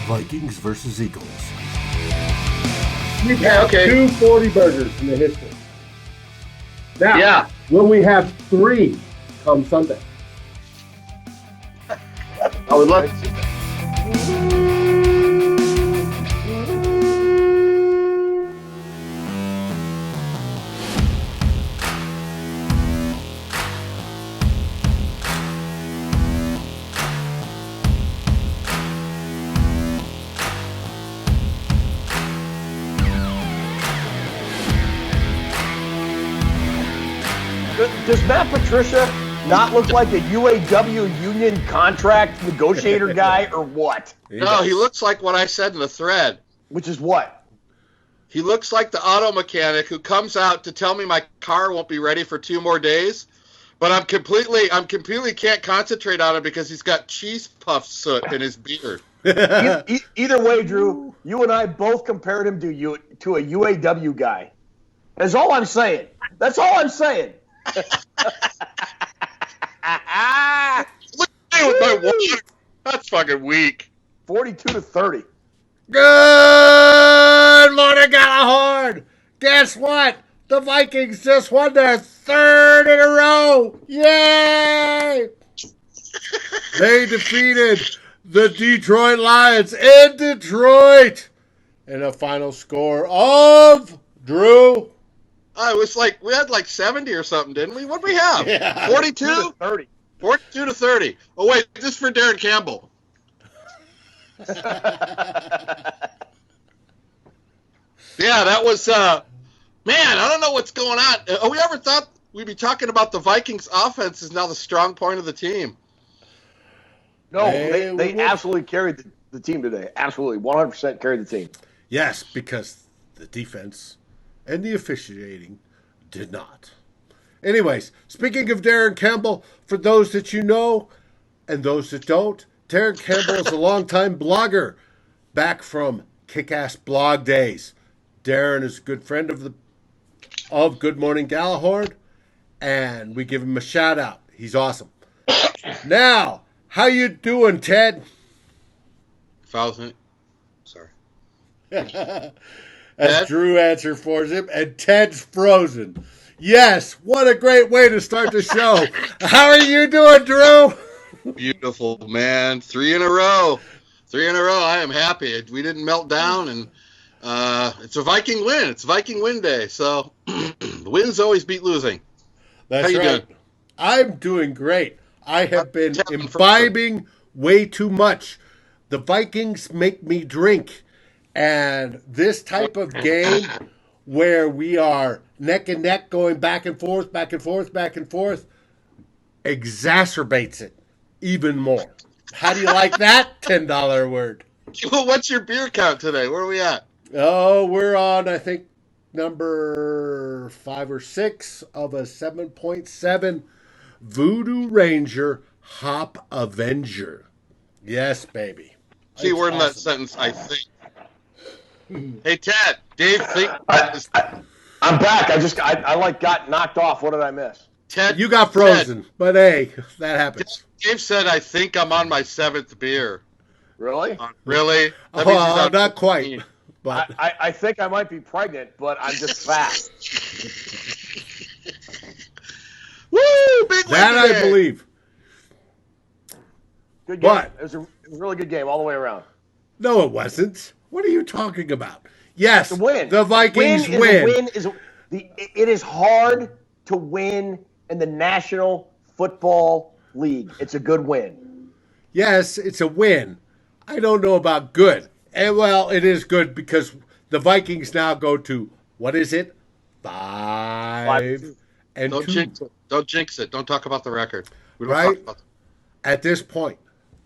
Vikings versus Eagles. We've had two 40 burgers in the history. Now, will we have 3 come Sunday? I would love to see that. Does Matt Patricia not look like a UAW union contract negotiator guy or what? No, he looks like what I said in the thread. Which is what? He looks like the auto mechanic who comes out to tell me my car won't be ready for 2 more days, but I'm completely can't concentrate on it because he's got cheese puff soot in his beard. Either way, Drew, you and I both compared him to a UAW guy. That's all I'm saying. That's all I'm saying. Look at me with my water. That's fucking weak. 42-30. Good morning, Galahorn. Guess what? The Vikings just won their 3rd in a row. Yay! They defeated the Detroit Lions in Detroit in a final score of, Drew. It was like, we had like 70 or something, didn't we? What did we have? Yeah. 42? 30. 42-30. Oh, wait, this is for Darren Campbell. Yeah, that was, man, I don't know what's going on. We ever thought we'd be talking about the Vikings offense is now the strong point of the team? No, they absolutely carried the team today. Absolutely. 100% carried the team. Yes, because the defense and the officiating did not. Anyways, speaking of Darren Campbell, for those that you know and those that don't, Darren Campbell is a longtime blogger back from Kick-Ass Blog days. Darren is a good friend of Good Morning Galahorn, and we give him a shout out. He's awesome. Now, how you doing, Ted? Sorry. As Drew answered for him, and Ted's frozen. Yes, what a great way to start the show. How are you doing, Drew? Beautiful, man. 3 in a row. 3 in a row. I am happy. We didn't melt down, and it's a Viking win. It's Viking win day, so wins always beat losing. That's How you right. doing? I'm doing great. I have been imbibing way too much. The Vikings make me drink. And this type of game where we are neck and neck going back and forth, exacerbates it even more. How do you like that $10 word? Well, what's your beer count today? Where are we at? Oh, we're on, I think, number 5 or 6 of a 7.7 Voodoo Ranger Hop Avenger. Yes, baby. Key word in that sentence, I think. Hey, Ted. Dave, I'm back. I got knocked off. What did I miss? Ted, you got frozen, but hey, that happens. Dave said, I think I'm on my 7th beer. Really? Really? That means he's on not 14. quite. But I think I might be pregnant, but I'm just fat. Woo! Big win that today. I believe. Good game. But- It was a really good game all the way around. No, it wasn't. What are you talking about? Yes, The win. the Vikings win. It is hard to win in the National Football League. It's a good win. Yes, it's a win. I don't know about good. And well, it is good because the Vikings now go to, what is it? 5 and Don't 2 jinx it. Don't jinx it. Don't talk about the record. We don't Right. talk about at this point.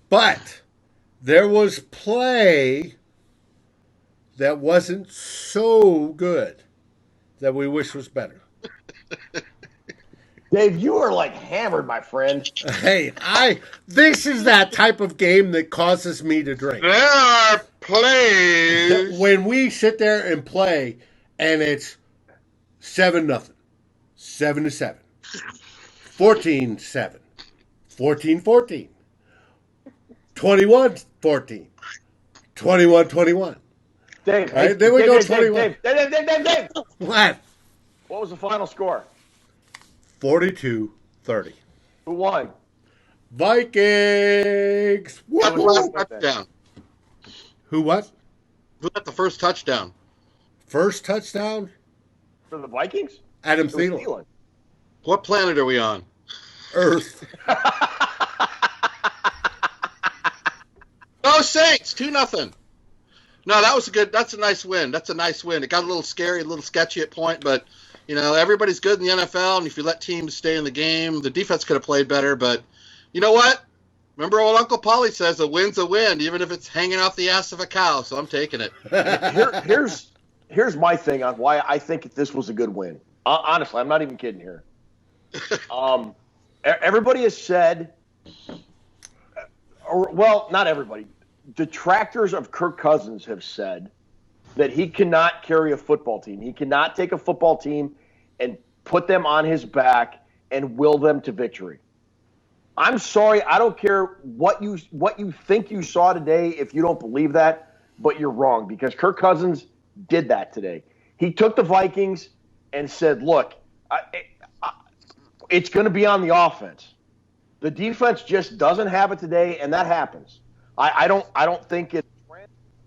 But there was play that wasn't so good that we wish was better. Dave, you are like hammered, my friend. Hey, this is that type of game that causes me to drink. There are plays. When we sit there and play and it's 7-0, 7-7, 14-7, 14-14, 21-14, 21-21. Dave, Right, then we go 21. Dave. What? What was the final score? 42-30. Who won? Vikings. Who got the last touchdown? Who what? Who got the first touchdown? First touchdown? For the Vikings? Adam Thielen. What planet are we on? Earth. Oh, Saints, 2-0. No, that's a nice win. That's a nice win. It got a little scary, a little sketchy at point, but everybody's good in the NFL, and if you let teams stay in the game, the defense could have played better, but you know what? Remember what Uncle Paulie says, a win's a win, even if it's hanging off the ass of a cow, so I'm taking it. Here's my thing on why I think this was a good win. Honestly, I'm not even kidding here. Everybody has said, well, not everybody. Detractors of Kirk Cousins have said that he cannot carry a football team. He cannot take a football team and put them on his back and will them to victory. I'm sorry, I don't care what you think you saw today if you don't believe that, but you're wrong because Kirk Cousins did that today. He took the Vikings and said, look, it's going to be on the offense. The defense just doesn't have it today, and that happens. I don't think it.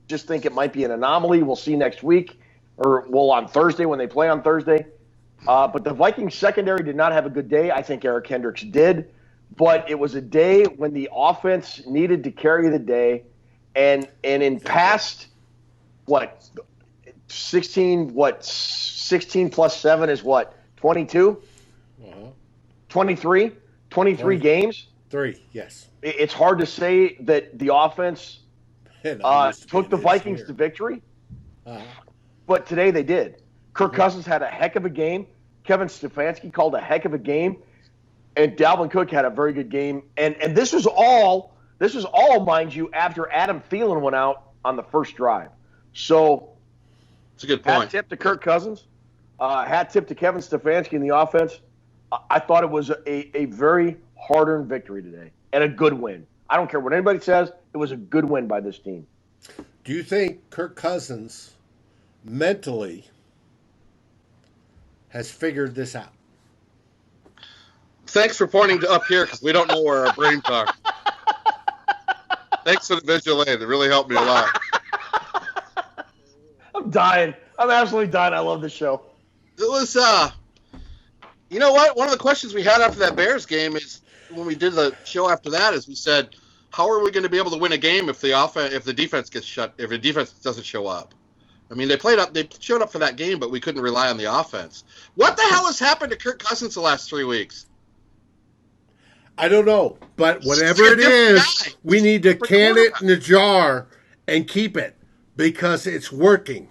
Just think it might be an anomaly. We'll see next week, or on Thursday when they play on Thursday. But the Vikings secondary did not have a good day. I think Eric Hendricks did, but it was a day when the offense needed to carry the day, and in past 16 plus 7 is what 22, 23 games. 3, yes. It's hard to say that the offense took the Vikings to victory, but today they did. Kirk Cousins had a heck of a game. Kevin Stefanski called a heck of a game, and Dalvin Cook had a very good game. And this was all, mind you, after Adam Thielen went out on the first drive. So it's a good point. Hat tip to Kirk Cousins. Hat tip to Kevin Stefanski in the offense. I thought it was a very hard-earned victory today and a good win. I don't care what anybody says. It was a good win by this team. Do you think Kirk Cousins mentally has figured this out? Thanks for pointing to up here because we don't know where our brains are. Thanks for the visual aid. It really helped me a lot. I'm dying. I'm absolutely dying. I love this show. It was, you know what? One of the questions we had after that Bears game is when we did the show after that is we said, how are we going to be able to win a game if the defense gets shut, if the defense doesn't show up? I mean, they showed up for that game, but we couldn't rely on the offense. What the hell has happened to Kirk Cousins the last 3 weeks? I don't know, but whatever it is, we need to can it in a jar and keep it because it's working.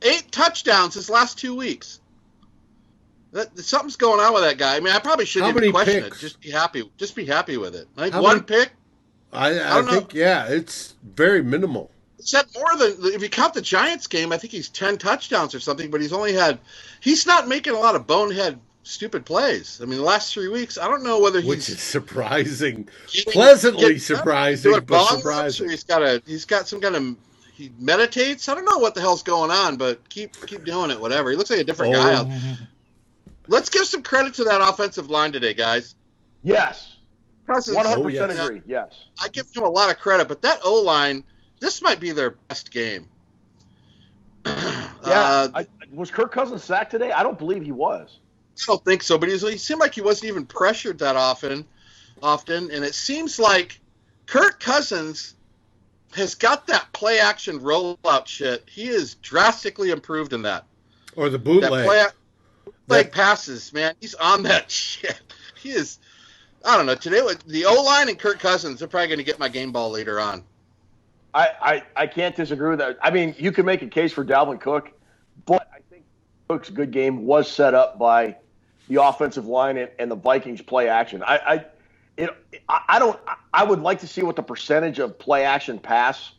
8 touchdowns his last 2 weeks. Something's going on with that guy. I mean, I probably shouldn't even question it. Just be happy. Just be happy with it. I think one pick. I think, yeah, it's very minimal. It's had more than, if you count the Giants game, I think he's 10 touchdowns or something, but he's not making a lot of bonehead stupid plays. I mean, the last 3 weeks, I don't know whether which is surprising. Pleasantly surprising, but surprising. He's got some kind of, he meditates. I don't know what the hell's going on, but keep doing it, whatever. He looks like a different guy. Let's give some credit to that offensive line today, guys. Yes. Cousins, 100% agree, yes. I give him a lot of credit, but that O-line, this might be their best game. Was Kirk Cousins sacked today? I don't believe he was. I don't think so, but he seemed like he wasn't even pressured that often, and it seems like Kirk Cousins has got that play-action rollout shit. He is drastically improved in that. Or the bootleg. Leg passes, man. He's on that shit. He is. I don't know. Today, the O-line and Kirk Cousins, they're probably going to get my game ball later on. I can't disagree with that. I mean, you can make a case for Dalvin Cook, but I think Cook's good game was set up by the offensive line and the Vikings play action. I would like to see what the percentage of play action pass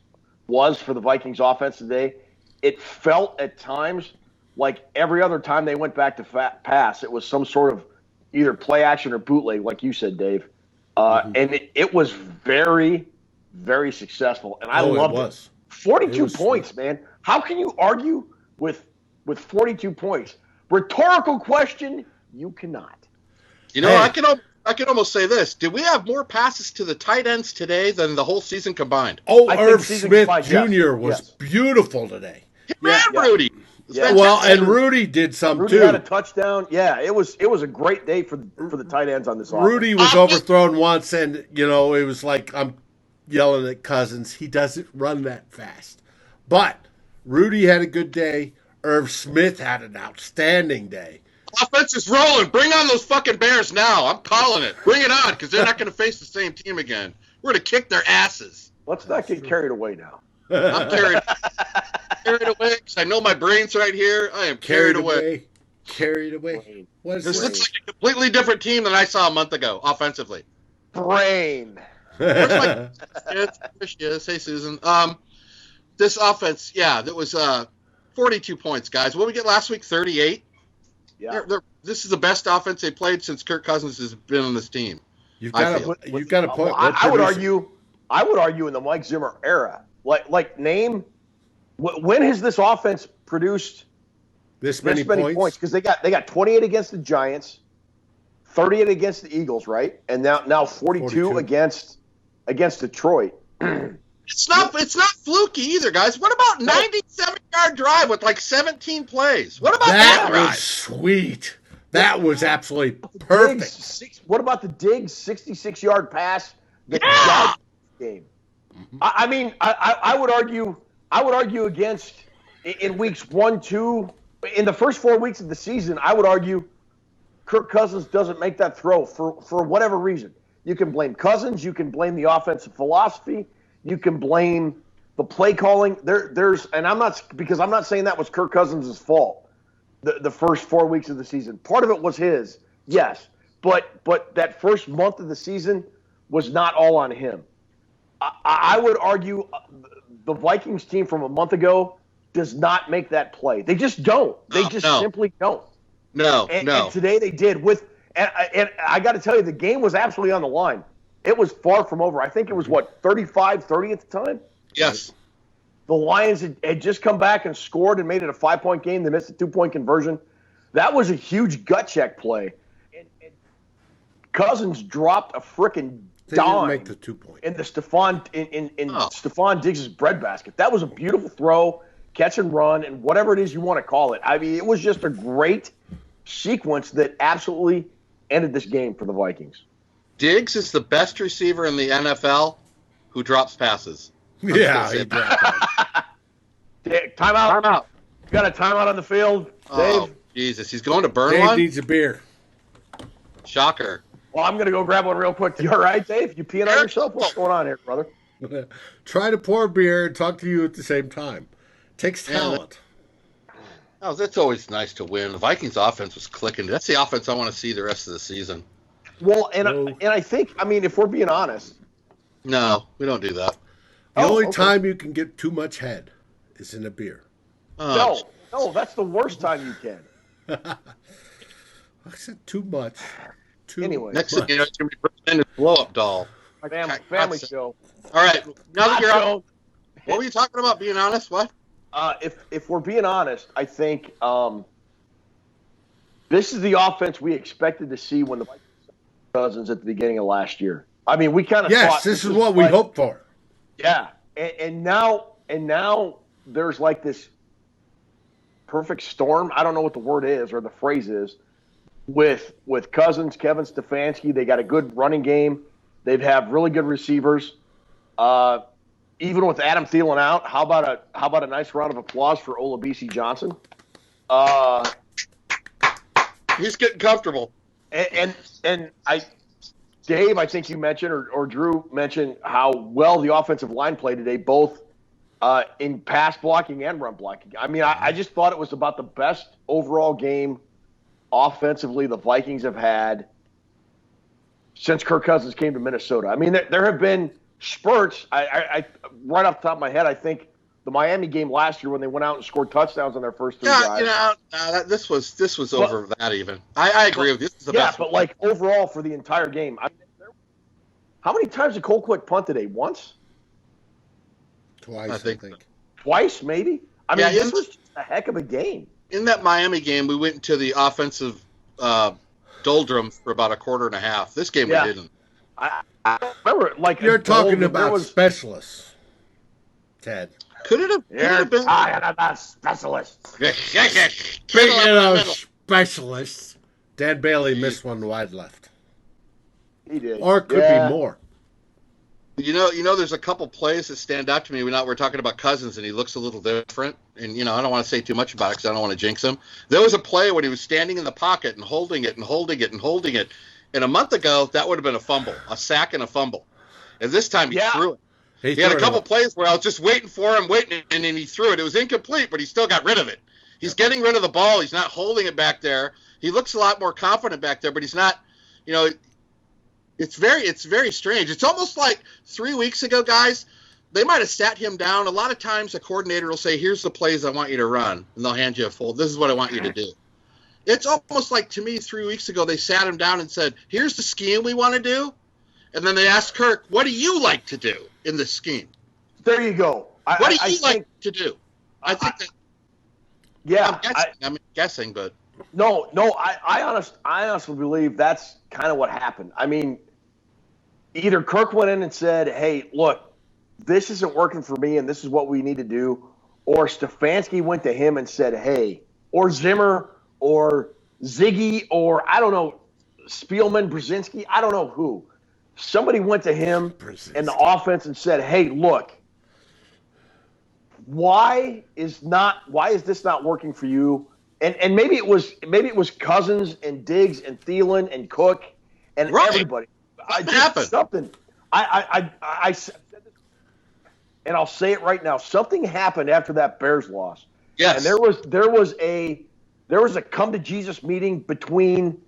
was for the Vikings offense today. It felt at times like every other time they went back to pass, it was some sort of either play action or bootleg, like you said, Dave. And it was very, very successful, and I loved it. 42 points, man. How can you argue with 42 points? Rhetorical question, you cannot. You know, I can almost say this. Did we have more passes to the tight ends today than the whole season combined? Oh, Irv Smith Jr. was beautiful today. Rudy. Yeah. Well, and Rudy did some Rudy too. Had a touchdown. Yeah, it was a great day for the tight ends on this offense. Rudy was overthrown once, and it was like I'm yelling at Cousins. He doesn't run that fast. But Rudy had a good day. Irv Smith had an outstanding day. Offense is rolling. Bring on those fucking Bears now. I'm calling it. Bring it on, because they're not going to face the same team again. We're going to kick their asses. Let's not get carried away now. I'm carried away because I know my brain's right here. I am carried away. Carried away. This looks like a completely different team than I saw a month ago, offensively. Brain. Where's my There she is. Hey, Susan. This offense, that was 42 points, guys. What did we get last week? 38? Yeah. This is the best offense they played since Kirk Cousins has been on this team. You've got a point. I would argue in the Mike Zimmer era. Name when has this offense produced this many points? Because they got 28 against the Giants, 38 against the Eagles, right? And now 42. against Detroit. It's not fluky either, guys. What about 97-yard drive with 17 plays? What about that drive? That was sweet. That was absolutely perfect. What about the Diggs 66-yard pass that died the game? Mm-hmm. I would argue against in weeks 1, 2, in the first 4 weeks of the season. I would argue Kirk Cousins doesn't make that throw for whatever reason. You can blame Cousins. You can blame the offensive philosophy. You can blame the play calling. I'm not saying that was Kirk Cousins' fault. The first 4 weeks of the season, part of it was his, yes, but that first month of the season was not all on him. I would argue the Vikings team from a month ago does not make that play. They just don't. They simply don't. No. And today they did and I got to tell you, the game was absolutely on the line. It was far from over. I think it was 35-30 at the time. Yes. The Lions had just come back and scored and made it a 5-point game. They missed a 2-point conversion. That was a huge gut check play. And Cousins dropped a frickin' dime. Make the 2-point. In the Stefon Diggs' breadbasket. That was a beautiful throw, catch and run, and whatever it is you want to call it. I mean, it was just a great sequence that absolutely ended this game for the Vikings. Diggs is the best receiver in the NFL who drops passes. Yeah, he dropped. Timeout. You got a timeout on the field, Dave? Oh, Jesus. He's going to burn Dave one? Dave needs a beer. Shocker. Well, I'm going to go grab one real quick. You all right, Dave? You peeing on yourself? What's going on here, brother? Try to pour beer and talk to you at the same time. Takes talent. That's always nice to win. The Vikings offense was clicking. That's the offense I want to see the rest of the season. Well, and I think, if we're being honest. No, we don't do that. The only time you can get too much head is in a beer. No, that's the worst time you can. I said too much. Anyway. Next thing you know, it's going to be pretending to blow-up doll. Family show. All right. Now that you're out, what were you talking about, being honest? What? If we're being honest, I think this is the offense we expected to see when the Vikings Cousins at the beginning of last year. We kind of thought this is what we hoped for. Yeah, and now there's this perfect storm. I don't know what the word is or the phrase is. With Cousins, Kevin Stefanski, they got a good running game. They have really good receivers. Even with Adam Thielen out, how about a nice round of applause for Bisi Johnson? He's getting comfortable. And Dave, I think you mentioned, or Drew mentioned how well the offensive line played today, both in pass blocking and run blocking. I just thought it was about the best overall game offensively the Vikings have had since Kirk Cousins came to Minnesota. There have been spurts. I right off the top of my head, I think the Miami game last year when they went out and scored touchdowns on their first 3 drives. This was over that even. I agree with you. This is the best. Yeah, but overall for the entire game, how many times did Colquitt punt today? Once? Twice, I think. Twice, maybe? I mean, this was just a heck of a game. In that Miami game, we went into the offensive doldrums for about a quarter and a half. This game we didn't. I remember, like, you're talking about specialists, Ted. Could it have been? Talking about specialists. Speaking of specialists, Dan Bailey missed one wide left. He did. Or it could be more. You know, there's a couple plays that stand out to me. We're talking about Cousins, and he looks a little different. And, I don't want to say too much about it because I don't want to jinx him. There was a play when he was standing in the pocket and holding it and holding it and holding it. And a month ago, that would have been a fumble, a sack and a fumble. And this time he threw it. He had a couple plays where I was just waiting for him, and then he threw it. It was incomplete, but he still got rid of it. He's getting rid of the ball. He's not holding it back there. He looks a lot more confident back there, but he's not, it's very strange. It's almost like 3 weeks ago, guys, they might have sat him down. A lot of times a coordinator will say, here's the plays I want you to run, and they'll hand you a full, this is what I want you to do. It's almost like, to me, 3 weeks ago, they sat him down and said, here's the scheme we want to do. And then they asked Kirk, what do you like to do in this scheme? There you go. What do you like to do? I think that. Yeah. I'm guessing, but. No, I honestly believe that's kind of what happened. I mean, either Kirk went in and said, hey, look, this isn't working for me and this is what we need to do, or Stefanski went to him and said, hey, or Zimmer or Ziggy or, I don't know, Spielman, Brzezinski, I don't know who. Somebody went to him in the offense and said, hey, look, why is this not working for you? And maybe it was Cousins and Diggs and Thielen and Cook and everybody. Something. I said this, and I'll say it right now. Something happened after that Bears loss. Yes. And there was a come to Jesus meeting between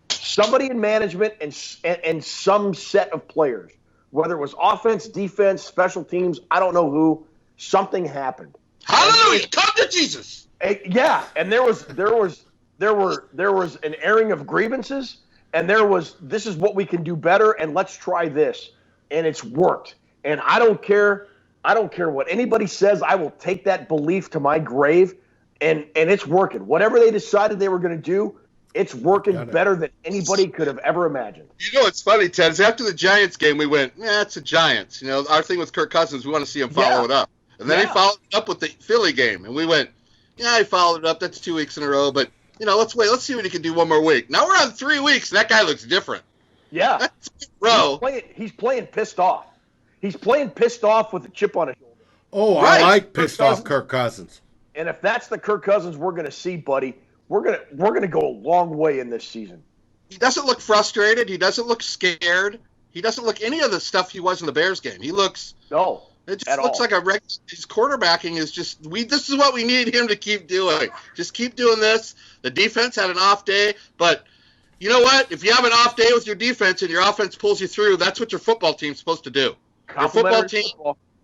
somebody in management and some set of players, whether it was offense, defense, special teams. I don't know who. Something happened. Hallelujah! Come to Jesus. Yeah, and there was an airing of grievances, and this is what we can do better, and let's try this, and it's worked. And I don't care what anybody says. I will take that belief to my grave, and it's working. Whatever they decided they were going to do, it's working better than anybody could have ever imagined. It's funny, Ted. Is after the Giants game, we went, it's the Giants. Our thing with Kirk Cousins, we want to see him follow it up. And then he followed it up with the Philly game, and we went, he followed it up. That's 2 weeks in a row, but let's wait. Let's see what he can do one more week. Now we're on 3 weeks, and that guy looks different. Yeah, that's bro. He's playing pissed off. He's playing pissed off with a chip on his shoulder. Oh, right. I like pissed off Kirk Cousins. And if that's the Kirk Cousins we're going to see, buddy, we're gonna go a long way in this season. He doesn't look frustrated. He doesn't look scared. He doesn't look any of the stuff he was in the Bears game. He looks It just looks like his quarterbacking is just this is what we need him to keep doing. Just keep doing this. The defense had an off day, but you know what? If you have an off day with your defense and your offense pulls you through, that's what your football team's supposed to do. Your football team,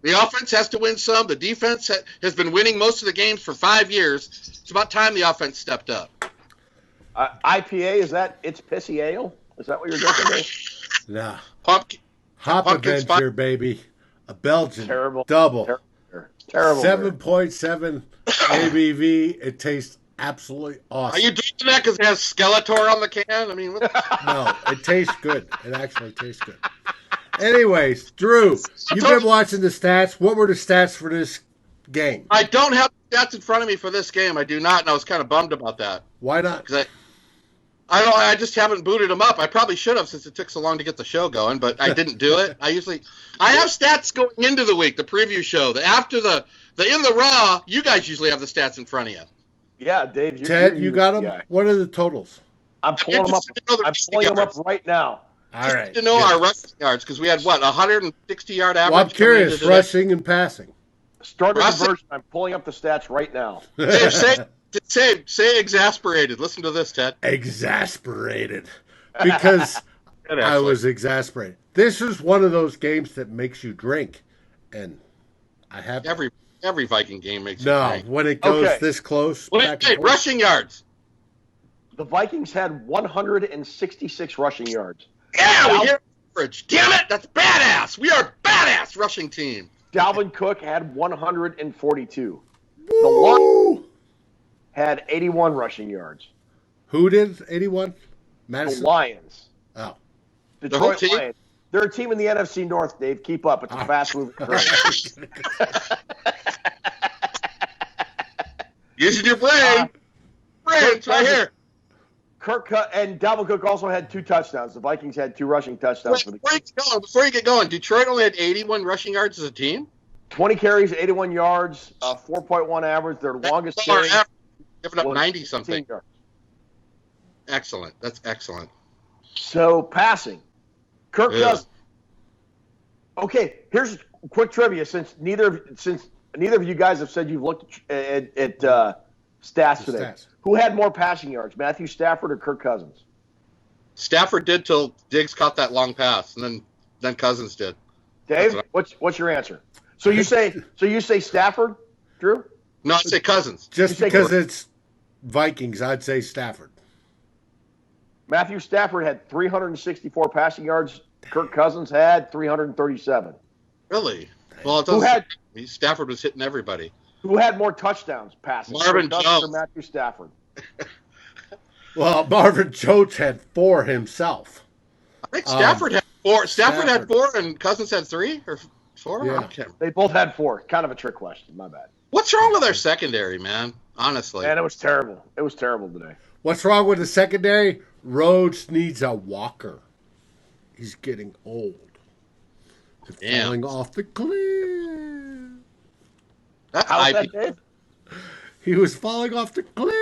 the offense has to win some. The defense has been winning most of the games for 5 years. It's about time the offense stepped up. IPA, is that it's pissy ale? Is that what you're drinking? Nah. Hop Adventure, baby. A Belgian double. Terrible. 7.7 ABV. It tastes absolutely awesome. Are you drinking that because it has Skeletor on the can? I mean, no, it tastes good. It actually tastes good. Anyways, Drew, you've been watching the stats. What were the stats for this game? I don't have the stats in front of me for this game. I do not, and I was kind of bummed about that. Why not? Because I just haven't booted them up. I probably should have since it took so long to get the show going, but I didn't do it. I have stats going into the week, the preview show. After the In The Raw, you guys usually have the stats in front of you. Yeah, Dave. Ted, you got them? Yeah. What are the totals? I'm pulling them up. I'm pulling them up right now. All right. To know our rushing yards, because we had, 160-yard average? Well, I'm curious, rushing and passing. Start a conversion. I'm pulling up the stats right now. Dave, say exasperated. Listen to this, Ted. Exasperated. Because I was exasperated. This is one of those games that makes you drink. And I have... Every Viking game makes you drink. No, when it goes this close... rushing yards. The Vikings had 166 rushing yards. Yeah, we hit average. Damn it, that's badass. We are a badass rushing team. Dalvin Cook had 142. Woo! The Lions had 81 rushing yards. Who did 81? Madison? The Lions. Oh. Detroit Lions. They're a team in the NFC North, Dave. Keep up. It's a fast-moving train. Using your brain. Brains right here. And Dalvin Cook also had 2 touchdowns. The Vikings had 2 rushing touchdowns. Before you get going, Detroit only had 81 rushing yards as a team? 20 carries, 81 yards, 4.1 average. Their longest carry. Giving up 90-something. Excellent. That's excellent. So, passing. Kirk Cousins. Okay, here's quick trivia. Since neither of you guys have said you've looked at stats today. Who had more passing yards, Matthew Stafford or Kirk Cousins? Stafford did till Diggs caught that long pass, and then Cousins did. Dave, what's your answer? So you say Stafford, Drew? No, I'd say Cousins. Just because it's Vikings, I'd say Stafford. Matthew Stafford had 364 passing yards. Kirk Cousins had 337. Really? Well, it doesn't. Stafford was hitting everybody. Who had more touchdowns passing? Marvin Jones or Matthew Stafford? Well, Marvin Jones had 4 himself. I think Stafford had 4. Stafford had 4, and Cousins had 3 or 4. Yeah. They both had 4. Kind of a trick question. My bad. What's wrong with our secondary, man? Honestly, man, it was terrible. It was terrible today. What's wrong with the secondary? Rhodes needs a walker. He's getting old. And falling off the cliff. How's that, Dave? He was falling off the cliff.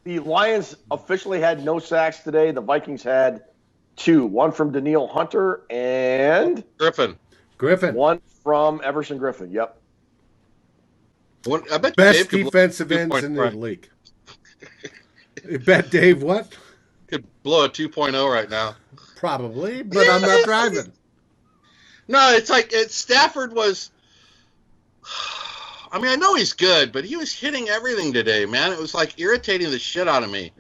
The Lions officially had no sacks today. The Vikings had 2. One from Danielle Hunter and Griffin. One from Everson Griffin. Yep. I bet best defensive ends in the league. I bet Dave what? Could blow a 2.0 right now. Probably, but I'm not driving. No, it's like Stafford was. I mean, I know he's good, but he was hitting everything today, man. It was like irritating the shit out of me.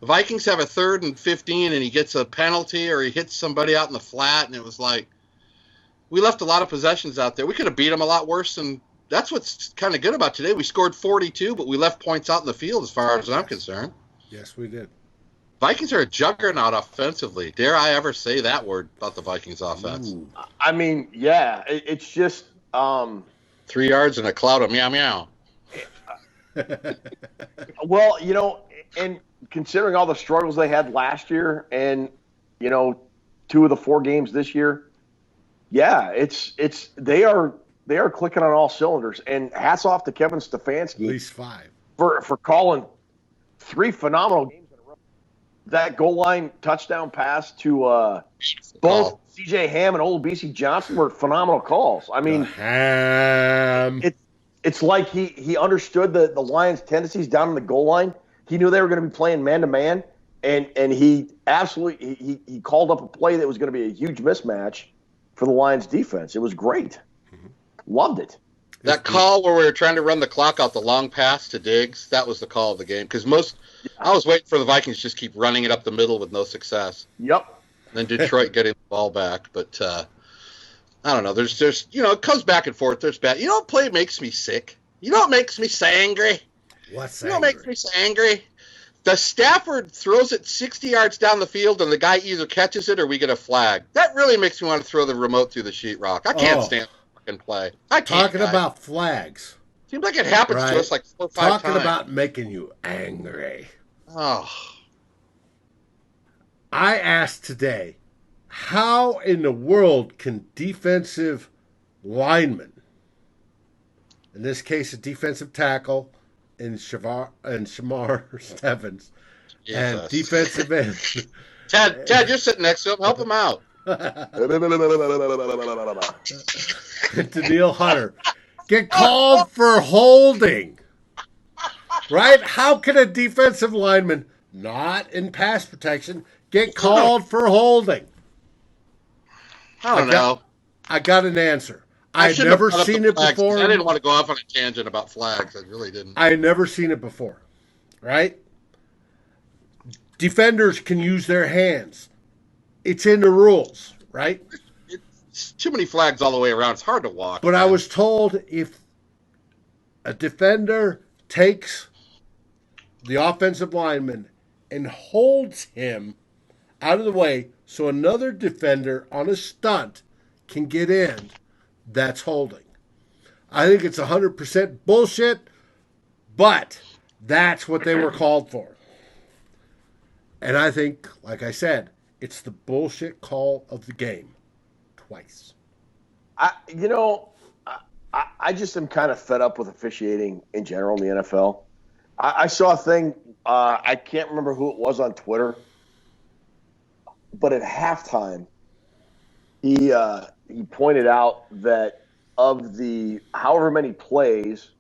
The Vikings have a 3rd and 15, and he gets a penalty or he hits somebody out in the flat, and it was like we left a lot of possessions out there. We could have beat them a lot worse, and that's what's kind of good about today. We scored 42, but we left points out in the field as far as I'm concerned. Yes, we did. Vikings are a juggernaut offensively. Dare I ever say that word about the Vikings offense? Ooh. I mean, yeah, it's just 3 yards and a cloud of meow meow. Well, and considering all the struggles they had last year, and 2 of the 4 games this year, yeah, they are clicking on all cylinders. And hats off to Kevin Stefanski, at least 5, for calling 3 phenomenal games in a row. That goal line touchdown pass to both C.J. Ham and old Bisi Johnson were phenomenal calls. I mean, it's like he understood the Lions' tendencies down in the goal line. He knew they were going to be playing man-to-man, and he absolutely he called up a play that was going to be a huge mismatch for the Lions' defense. It was great. Loved it. That call where we were trying to run the clock out, the long pass to Diggs, that was the call of the game. Because I was waiting for the Vikings to just keep running it up the middle with no success. Yep. And then Detroit getting the ball back. But I don't know. There's it comes back and forth. There's bad. What play makes me sick? What makes me so angry? What's what makes me so angry? The Stafford throws it 60 yards down the field, and the guy either catches it or we get a flag. That really makes me want to throw the remote through the sheetrock. I can't stand fucking play. I can't. Talking about flags. Seems like it happens to us like 4 or 5 times. Talking about making you angry. Oh. I asked today, how in the world can defensive linemen, in this case a defensive tackle in Shamar Stevens, and defensive end. Ted, you're sitting next to him. Help him out. Danielle Hunter get called for holding. Right? How can a defensive lineman not in pass protection get called for holding? I don't know. I got an answer. I've never seen it before. I didn't want to go off on a tangent about flags. I really didn't. I had never seen it before. Right? Defenders can use their hands. It's in the rules, right? It's too many flags all the way around. It's hard to watch. But man. I was told if a defender takes the offensive lineman and holds him out of the way so another defender on a stunt can get in, that's holding. I think it's 100% bullshit, but that's what they were called for. And I think, like I said, it's the bullshit call of the game. Twice. I just am kind of fed up with officiating in general in the NFL. I saw a thing, I can't remember who it was on Twitter, but at halftime, he pointed out that of the however many plays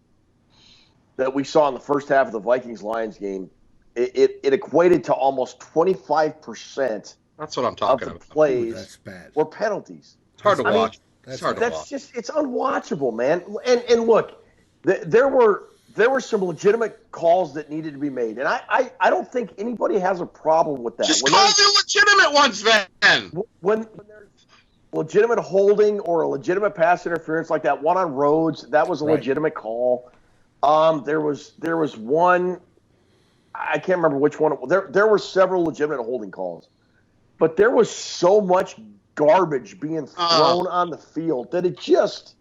that we saw in the first half of the Vikings-Lions game, it equated to almost 25%. That's what I'm talking of the plays that's bad. were penalties. It's hard to watch. It's hard to watch. It's unwatchable, man. And look, there were some legitimate calls that needed to be made, and I don't think anybody has a problem with that. Just call the legitimate ones then. When there's legitimate holding or a legitimate pass interference like that one on Rhodes, that was a legitimate call. There was one, I can't remember which one. There were several legitimate holding calls, but there was so much garbage being thrown on the field that it just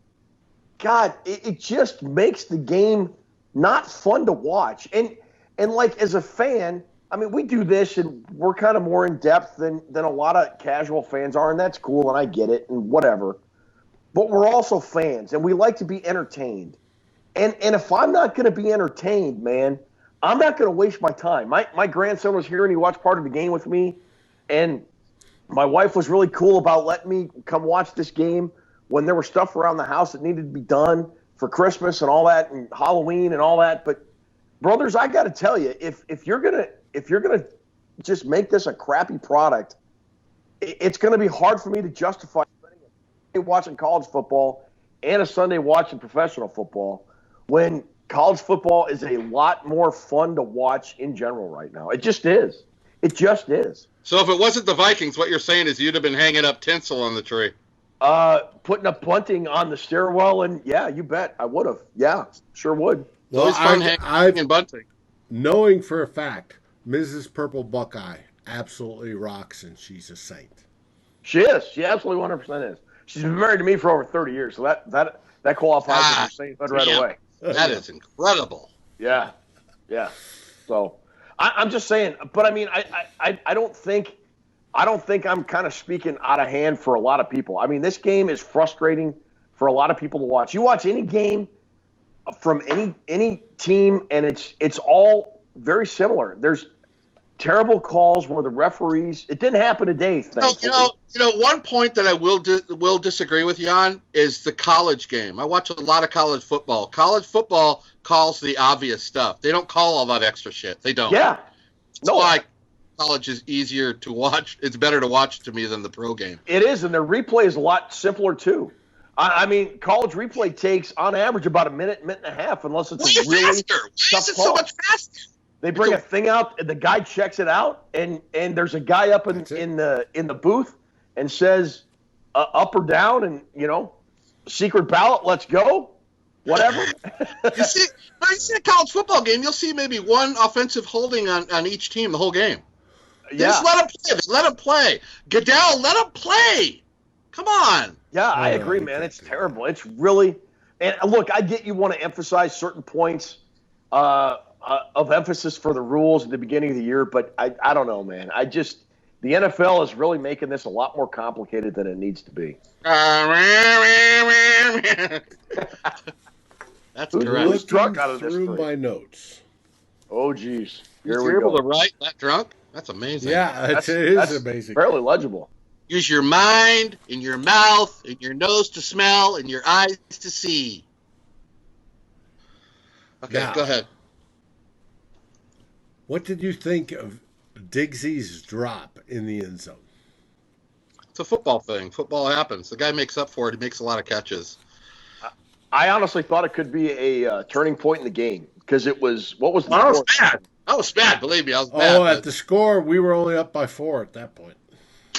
makes the game not fun to watch. And like as a fan, I mean, we do this and we're kind of more in depth than a lot of casual fans are, and that's cool, and I get it and whatever. But we're also fans, and we like to be entertained. And if I'm not going to be entertained, man, I'm not going to waste my time. My grandson was here and he watched part of the game with me, and my wife was really cool about letting me come watch this game when there was stuff around the house that needed to be done for Christmas and all that, and Halloween and all that. But brothers, I got to tell you, if you're gonna just make this a crappy product, it's going to be hard for me to justify spending a Sunday watching college football and a Sunday watching professional football when college football is a lot more fun to watch in general right now. It just is. It just is. So if it wasn't the Vikings, what you're saying is you'd have been hanging up tinsel on the tree. Putting up bunting on the stairwell, and yeah, you bet I would have. Yeah, sure would. Well, always fun hanging bunting. Knowing for a fact, Mrs. Purple Buckeye absolutely rocks, and she's a saint. She is. She absolutely 100% is. She's been married to me for over 30 years, so that qualifies as a sainthood right away. That is incredible. Yeah. So I'm just saying, but I mean, I don't think I'm kind of speaking out of hand for a lot of people. I mean, this game is frustrating for a lot of people to watch. You watch any game from any team, and it's all very similar. There's terrible calls where the referees. It didn't happen today. One point that I will disagree with you on is the college game. I watch a lot of college football. College football calls the obvious stuff. They don't call all that extra shit. They don't. Yeah. That's why college is easier to watch. It's better to watch to me than the pro game. It is, and their replay is a lot simpler too. I mean, college replay takes on average about a minute and a half, unless it's a really faster. Why tough is it call. so much faster? They bring a thing out, and the guy checks it out, and there's a guy up in the booth and says up or down, and secret ballot, let's go, whatever. you see a college football game, you'll see maybe one offensive holding on each team the whole game. Yeah. Just let them play. Let them play. Goodell, let them play. Come on. Yeah, I agree, man. It's terrible. It's really – and look, I get you want to emphasize certain points of emphasis for the rules at the beginning of the year, but I don't know, man. The NFL is really making this a lot more complicated than it needs to be. That's correct. Who's drunk out of this through my notes? Oh, geez. You're able to write that drunk? That's amazing. Yeah, it is amazing. Fairly legible. Use your mind and your mouth and your nose to smell and your eyes to see. Okay, go ahead. What did you think of Diggsy's drop in the end zone? It's a football thing. Football happens. The guy makes up for it. He makes a lot of catches. I honestly thought it could be a turning point in the game because it was – what was the score? I was bad. Believe me, I was bad. At the score, we were only up by 4 at that point.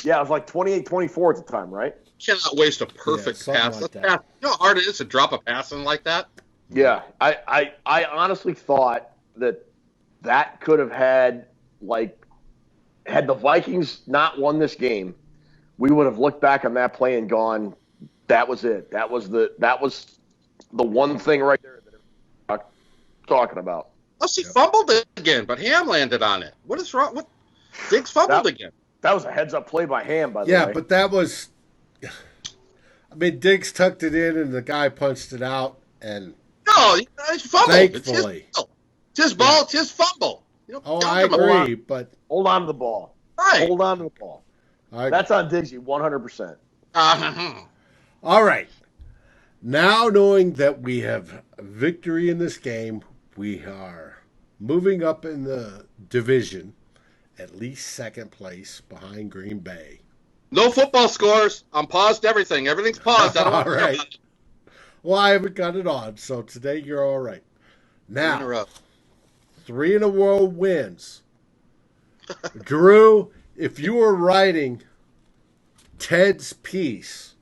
Yeah, it was like 28-24 at the time, right? cannot waste a perfect pass. Like that. You know how hard it is to drop a pass in like that? Yeah, I honestly thought that could have had the Vikings not won this game, we would have looked back on that play and gone, that was it. That was the one thing right there that I'm talking about. Plus, he fumbled it again, but Ham landed on it. What is wrong? What? Diggs fumbled again. That was a heads-up play by Ham, by the way. Yeah, but that was... I mean, Diggs tucked it in, and the guy punched it out, and... No, he fumbled. Thankfully. It's his ball. It's his fumble. I agree, but... Hold on to the ball. Right. Hold on to the ball. That's on Diggsy, 100%. All right. Now knowing that we have victory in this game, we are moving up in the division, at least second place behind Green Bay. No football scores. I'm paused everything. Everything's paused. I don't want to right. Well, I haven't got it on, so today you're all right. Now, 3 in a row wins. Drew, if you were writing Ted's piece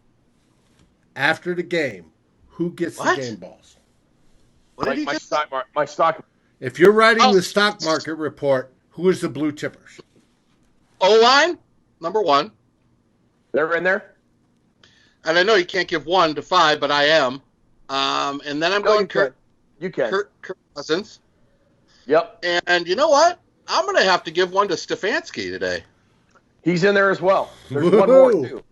after the game, who gets the game balls? What did he just my stock. If you're writing the stock market report, who is the blue chippers? O-line, number 1. They're in there? And I know you can't give 1 to 5, but I am. And then I'm going Kirk Cousins. Yep. And you know what? I'm going to have to give 1 to Stefanski today. He's in there as well. There's one more, too.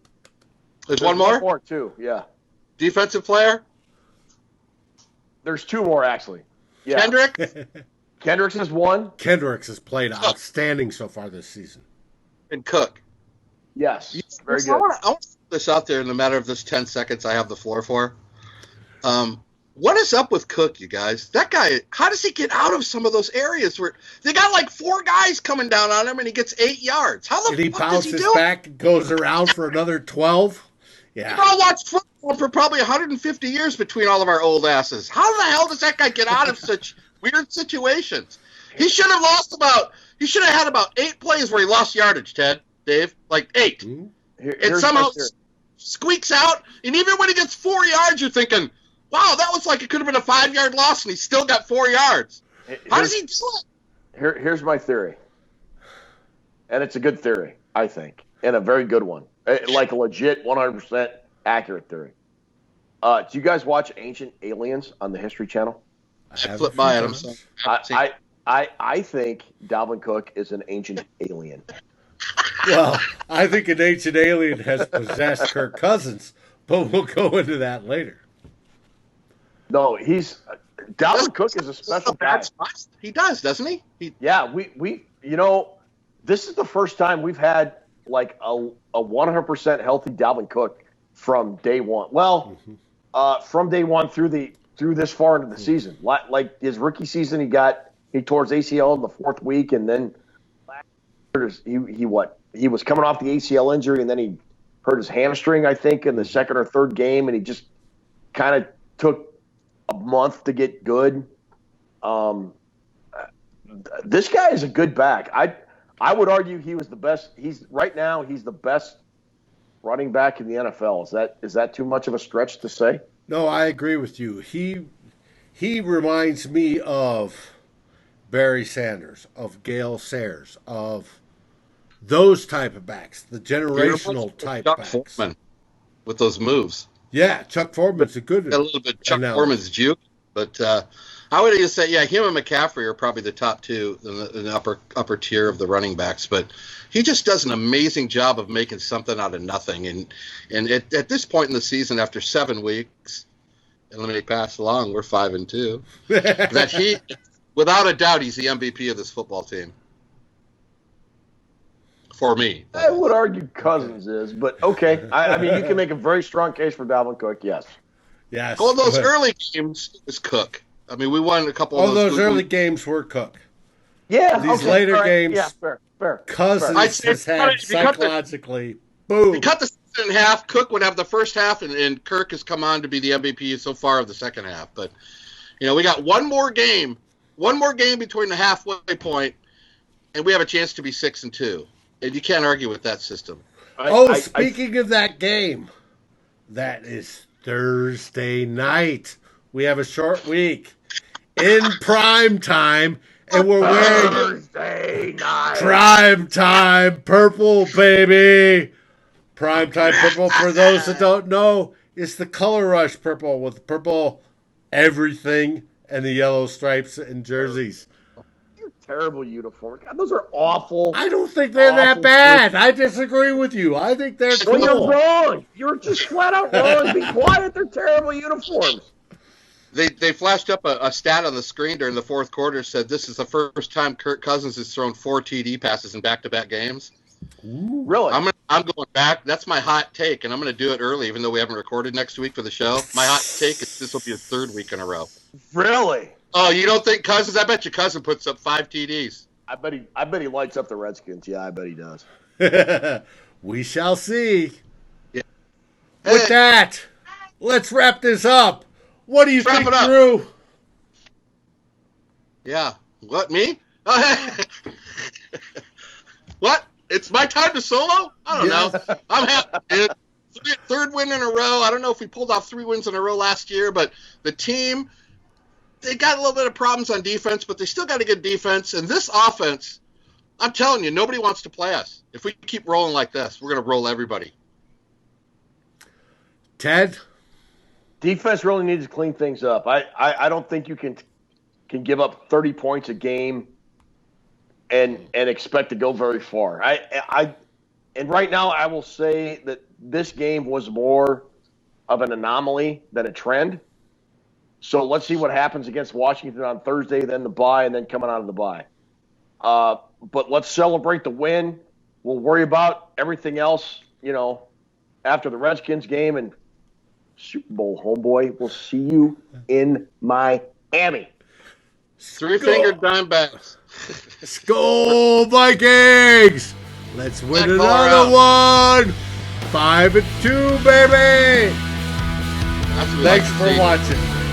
There's one more? One more, too, yeah. Defensive player? There's 2 more, actually. Yeah. Kendricks is 1. Kendricks has played outstanding so far this season. And Cook. Yes, very good. I want to put this out there in the matter of this 10 seconds I have the floor for. What is up with Cook, you guys? That guy, how does he get out of some of those areas where they got like 4 guys coming down on him and he gets 8 yards? How the fuck does he do it? He bounces back and goes around for another 12? Yeah. We've all watched football for probably 150 years between all of our old asses. How the hell does that guy get out of such weird situations? He should have had about 8 plays where he lost yardage, Dave. Like 8. Mm-hmm. And somehow squeaks out. And even when he gets 4 yards, you're thinking, wow, that was like it could have been a 5-yard loss, and he still got 4 yards. How does he do it? Here's my theory. And it's a good theory, I think, and a very good one. Like a legit 100% accurate theory. Do you guys watch Ancient Aliens on the History Channel? I flipped by it. I'm sorry. I think Dalvin Cook is an ancient alien. Well, I think an ancient alien has possessed Kirk Cousins, but we'll go into that later. No, Dalvin Cook is a special guy. He does, doesn't he? Yeah, we this is the first time we've had like a 100% healthy Dalvin Cook from day one. Well, from day one through this far into the season. Like his rookie season, he tore his ACL in the 4th week, and then he was coming off the ACL injury, and then he hurt his hamstring, I think, in the 2nd or 3rd game, and he just kind of took a month to get good. This guy is a good back. I would argue he was the best. Right now he's the best running back in the NFL. Is that too much of a stretch to say? No, I agree with you. He reminds me of Barry Sanders, of Gale Sayers, of those type of backs, the generational type Chuck backs. Foreman with those moves. Yeah, Chuck Foreman's a good a little bit Chuck Foreman's juke, but I would just say, yeah, him and McCaffrey are probably the top 2 in the upper tier of the running backs, but he just does an amazing job of making something out of nothing. And at this point in the season, after 7 weeks, and let me pass along, we're 5-2. That he, without a doubt, he's the MVP of this football team. For me. I would argue Cousins is, but okay. I mean, you can make a very strong case for Dalvin Cook, yes. Yes. Well, those early games, it was Cook. I mean, we won a couple of those early games were Cook. Yeah. These later games, yeah, fair. Cousins has had psychologically, boom. If you cut the season in half, Cook would have the first half, and Kirk has come on to be the MVP so far of the second half. But, we got one more game between the halfway point, and we have a chance to be 6-2. And you can't argue with that system. Speaking of that game, That is Thursday night. We have a short week in prime time, and we're wearing Thursday night. prime time purple, baby. Prime time purple, for those that don't know, is the color rush purple with purple everything and the yellow stripes and jerseys. Terrible uniform. God, those are awful. I don't think they're that bad. I disagree with you. I think they're cool. Well, you're wrong. You're just flat out wrong. Be quiet. They're terrible uniforms. They flashed up a stat on the screen during the fourth quarter, said this is the first time Kirk Cousins has thrown 4 TD passes in back-to-back games. Ooh. Really? I'm going back. That's my hot take, and I'm going to do it early, even though we haven't recorded next week for the show. My hot take is this will be his 3rd week in a row. Really? Oh, you don't think Cousins? I bet your cousin puts up 5 TDs. I bet he lights up the Redskins. Yeah, I bet he does. We shall see. Yeah. With that, let's wrap this up. What do you think, Wrap it up. Drew? Yeah. What, me? What? It's my time to solo? I don't know. I'm happy, dude. 3rd win in a row. I don't know if we pulled off 3 wins in a row last year, but the team, they got a little bit of problems on defense, but they still got a good defense. And this offense, I'm telling you, nobody wants to play us. If we keep rolling like this, we're going to roll everybody. Ted? Defense really needs to clean things up. I don't think you can give up 30 points a game and expect to go very far. And right now I will say that this game was more of an anomaly than a trend. So let's see what happens against Washington on Thursday, then the bye, and then coming out of the bye. But let's celebrate the win. We'll worry about everything else, after the Redskins game and Super Bowl, homeboy. We'll see you in Miami. 3-fingered Dimebacks. Skol Vikings! Let's win another one! 5-2, baby! That's what we Thanks like to for see. watching.